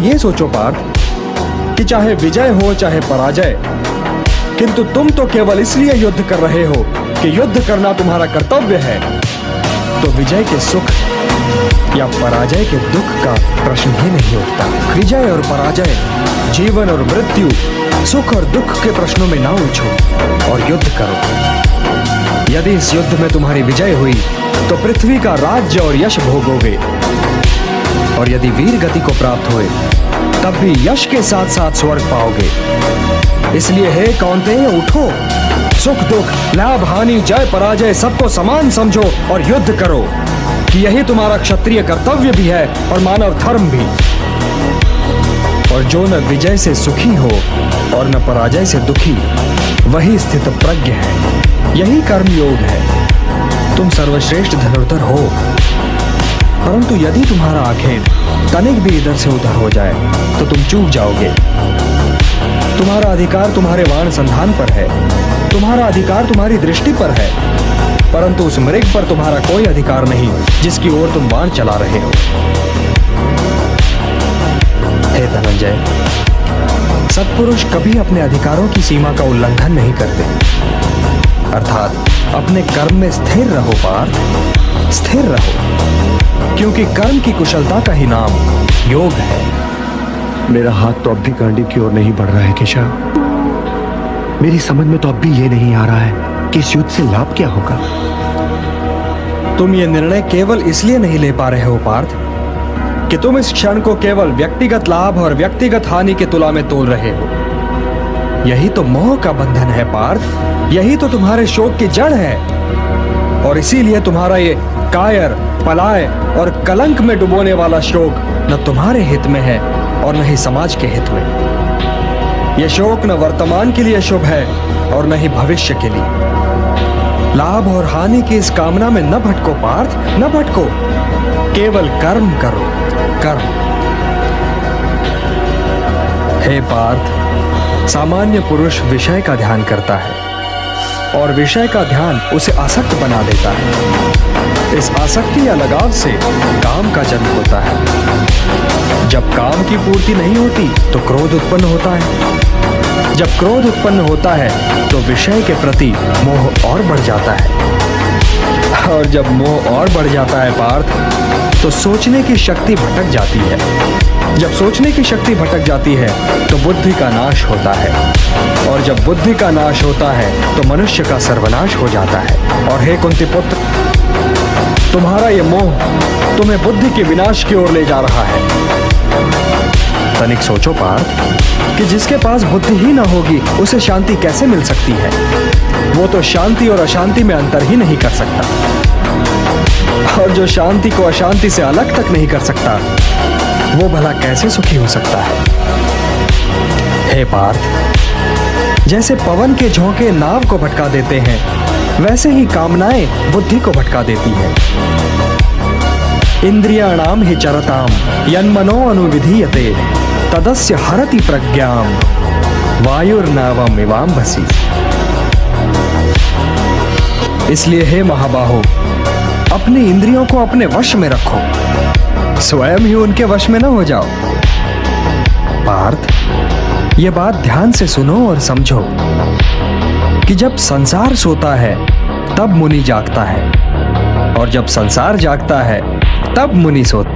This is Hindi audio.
ये सोचो पार्थ कि चाहे विजय हो चाहे पराजय, किंतु तुम तो केवल इसलिए युद्ध कर रहे हो कि युद्ध करना तुम्हारा कर्तव्य है। तो विजय के सुख या पराजय के दुख का प्रश्न ही नहीं उठता। विजय और पराजय, जीवन और मृत्यु, सुख और दुख के प्रश्नों में ना उलझो और युद्ध करो। यदि इस युद्ध में तुम्हारी विजय हुई तो पृथ्वी का राज्य और यश भोगोगे, और यदि वीर गति को प्राप्त हुए तब भी यश के साथ साथ स्वर्ग पाओगे। इसलिए हे कौन्तेय, उठो, सुख दुख, लाभ हानि, जय पराजय सबको समान समझो और युद्ध करो, कि यही तुम्हारा क्षत्रिय कर्तव्य भी है और मानव धर्म भी। और जो न विजय से सुखी हो और न पराजय से दुखी, वही स्थित प्रज्ञ है, यही कर्म योग है। तुम सर्वश्रेष्ठ धनुर्धर हो, परंतु यदि तुम्हारा आखेट तनिक भी इधर से उधर हो जाए तो तुम चूक जाओगे। तुम्हारा अधिकार तुम्हारे वाण संधान पर है, तुम्हारा अधिकार तुम्हारी दृष्टि पर है, परंतु उस मृग पर तुम्हारा कोई अधिकार नहीं जिसकी ओर तुम बाण चला रहे हो। हे धनंजय, सत्पुरुष कभी अपने अधिकारों की सीमा का उल्लंघन नहीं करते। अर्थात अपने कर्म में स्थिर रहो पार्थ, स्थिर रहो, क्योंकि कर्म की कुशलता का ही नाम योग है। मेरा हाथ तो अब भी गांडीव की ओर नहीं बढ़ रहा है केशव। मेरी समझ में तो अब भी ये नहीं आ रहा है कि इस युद्ध से लाभ क्या होगा। तुम ये निर्णय केवल इसलिए नहीं ले पा रहे हो पार्थ कि तुम इस क्षण को केवल व्यक्तिगत लाभ और व्यक्तिगत हानि के तुला में तोल रहे हो। यही तो मोह का बंधन है पार्थ, यही तो तुम्हारे शोक की जड़ है, और इसीलिए तुम्हारा ये कायर, पलाय और कलंक में डुबोने वाला शोक न तुम्हारे हित में है और न ही समाज के हित में। यह शोक न वर्तमान के लिए शुभ है और न ही भविष्य के लिए। लाभ और हानि की इस कामना में न भटको पार्थ, न भटको, केवल कर्म करो, कर्म। हे पार्थ, सामान्य पुरुष विषय का ध्यान करता है और विषय का ध्यान उसे आसक्त बना देता है। इस आसक्ति या लगाव से काम का जन्म होता है। जब काम की पूर्ति नहीं होती तो क्रोध उत्पन्न होता है। जब क्रोध उत्पन्न होता है तो विषय के प्रति मोह और बढ़ जाता है, और जब मोह और बढ़ जाता है पार्थ, तो सोचने की शक्ति भटक जाती है। जब सोचने की शक्ति भटक जाती है तो बुद्धि का नाश होता है, और जब बुद्धि का नाश होता है तो मनुष्य का सर्वनाश हो जाता है। और हे कुंती पुत्र, तुम्हारा ये मोह तुम्हें बुद्धि के विनाश की ओर ले जा रहा है। तनिक सोचो पार्थ कि जिसके पास बुद्धि ही ना होगी उसे शांति कैसे मिल सकती है। वो तो शांति और अशांति में अंतर ही नहीं कर सकता, और जो शांति को अशांति से अलग तक नहीं कर सकता वो भला कैसे सुखी हो सकता है। हे पार्थ, जैसे पवन के झोंके नाव को भटका देते हैं, वैसे ही कामनाएं बुद्धि को भटका देती हैं। इंद्रियाणाम हि चरताम यन्मनो अनुविधीयते तदस्य हरति प्रज्ञाम वायुर्नावम इवाम्भसि। इसलिए हे महाबाहो, अपनी इंद्रियों को अपने वश में रखो, स्वयं ही उनके वश में न हो जाओ। पार्थ, ये बात ध्यान से सुनो और समझो कि जब संसार सोता है तब मुनि जागता है, और जब संसार जागता है तब मुनि सोता है।